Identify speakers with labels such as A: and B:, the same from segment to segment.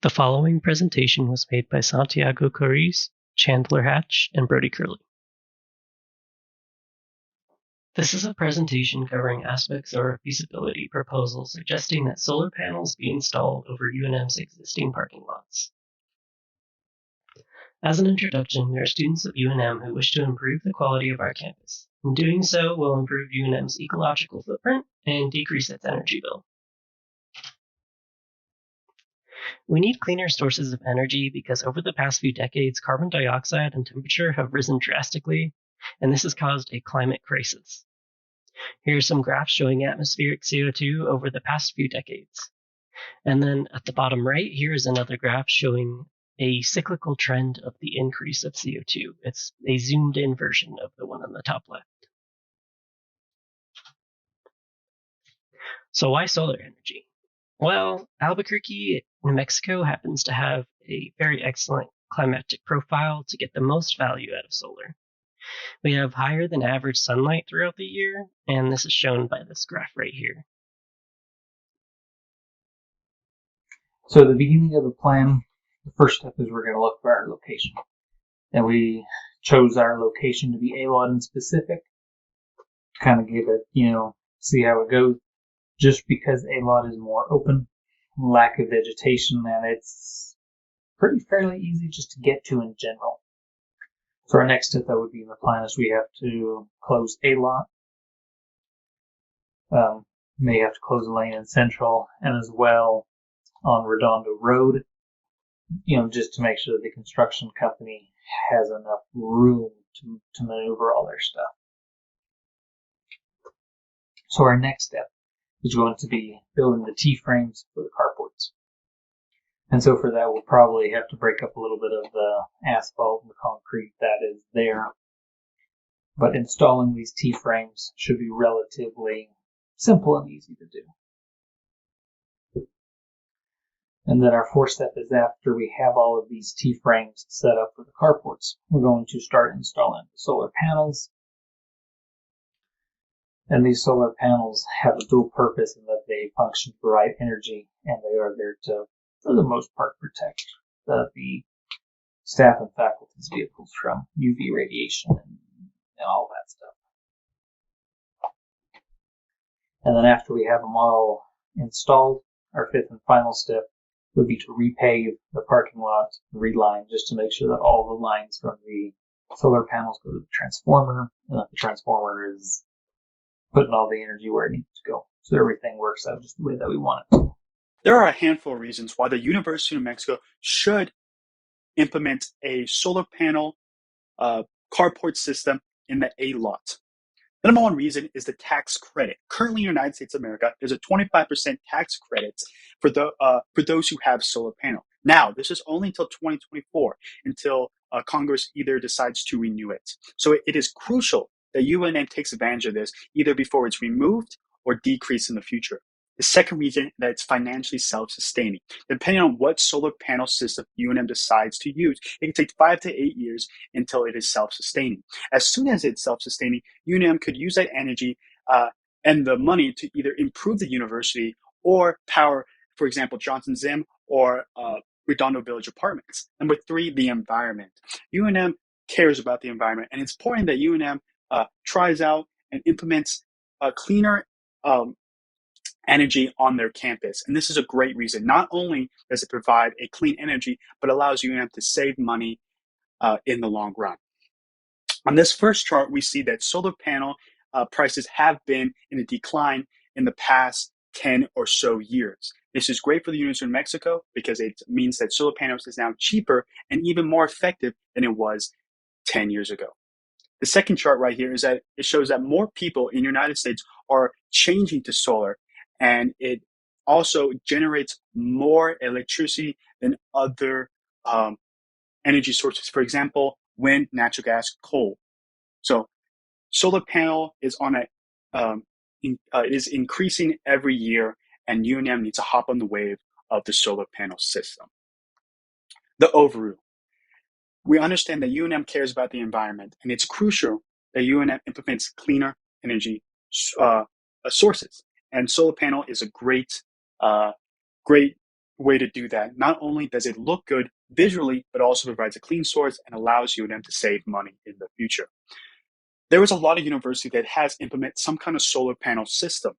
A: The following presentation was made by Santiago Coriz, Chandler Hatch, and Brody Curley. This is a presentation covering aspects of our feasibility proposal suggesting that solar panels be installed over UNM's existing parking lots. As an introduction, we are students of UNM who wish to improve the quality of our campus. In doing so, we'll improve UNM's ecological footprint and decrease its energy bill. We need cleaner sources of energy because over the past few decades, carbon dioxide and temperature have risen drastically, and this has caused a climate crisis. Here are some graphs showing atmospheric CO2 over the past few decades. And then at the bottom right, here is another graph showing a cyclical trend of the increase of CO2. It's a zoomed in version of the one on the top left. So why solar energy? Well, Albuquerque, New Mexico happens to have a very excellent climatic profile to get the most value out of solar. We have higher than average sunlight throughout the year, and this is shown by this graph right here.
B: So at the beginning of the plan, the first step is we're going to look for our location. And we chose our location to be A-Lot in specific. Kind of give it, see how it goes. Just because A-Lot is more open, lack of vegetation, and it's fairly easy just to get to in general. So our next step that would be in the plan is we have to close A-Lot. May have to close a lane in Central and as well on Redondo Road, just to make sure that the construction company has enough room to maneuver all their stuff. So our next step is going to be building the T-frames for the carports. And so for that, we'll probably have to break up a little bit of the asphalt and the concrete that is there. But installing these T-frames should be relatively simple and easy to do. And then our fourth step is after we have all of these T-frames set up for the carports, we're going to start installing the solar panels. And these solar panels have a dual purpose in that they function to provide energy, and they are there to, for the most part, protect the staff and faculty's vehicles from UV radiation and all that stuff. And then after we have them all installed, our fifth and final step would be to repave the parking lot, reline, just to make sure that all the lines from the solar panels go to the transformer, and that the transformer is putting all the energy where it needs to go. So everything works out just the way that we want it to.
C: There are a handful of reasons why the University of New Mexico should implement a solar panel carport system in the A-Lot. The number one reason is the tax credit. Currently in the United States of America, there's a 25% tax credit for those who have solar panel. Now, this is only until 2024, until Congress either decides to renew it. So it is crucial that UNM takes advantage of this either before it's removed or decreased in the future. The second reason that it's financially self-sustaining. Depending on what solar panel system UNM decides to use, it can take 5 to 8 years until it is self-sustaining. As soon as it's self-sustaining, UNM could use that energy and the money to either improve the university or power, for example, Johnson Zim or Redondo Village Apartments. Number three, the environment. UNM cares about the environment, and it's important that UNM tries out and implements cleaner energy on their campus. And this is a great reason. Not only does it provide a clean energy, but allows UNM to save money in the long run. On this first chart, we see that solar panel prices have been in a decline in the past 10 or so years. This is great for the University of New Mexico because it means that solar panels is now cheaper and even more effective than it was 10 years ago. The second chart right here is that it shows that more people in the United States are changing to solar, and it also generates more electricity than other energy sources. For example, wind, natural gas, coal. So solar panel is on it is increasing every year, and UNM needs to hop on the wave of the solar panel system. The overview. We understand that UNM cares about the environment, and it's crucial that UNM implements cleaner energy sources. And solar panel is a great way to do that. Not only does it look good visually, but also provides a clean source and allows UNM to save money in the future. There is a lot of university that has implemented some kind of solar panel system.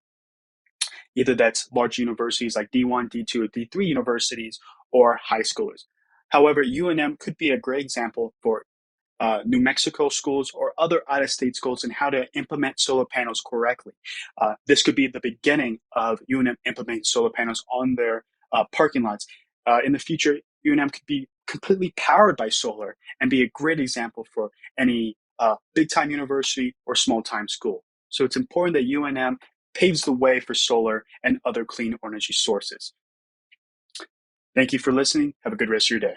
C: Either that's large universities like D1, D2, or D3 universities, or high schoolers. However, UNM could be a great example for New Mexico schools or other out-of-state schools and how to implement solar panels correctly. This could be the beginning of UNM implementing solar panels on their parking lots. In the future, UNM could be completely powered by solar and be a great example for any big-time university or small-time school. So it's important that UNM paves the way for solar and other clean energy sources. Thank you for listening. Have a good rest of your day.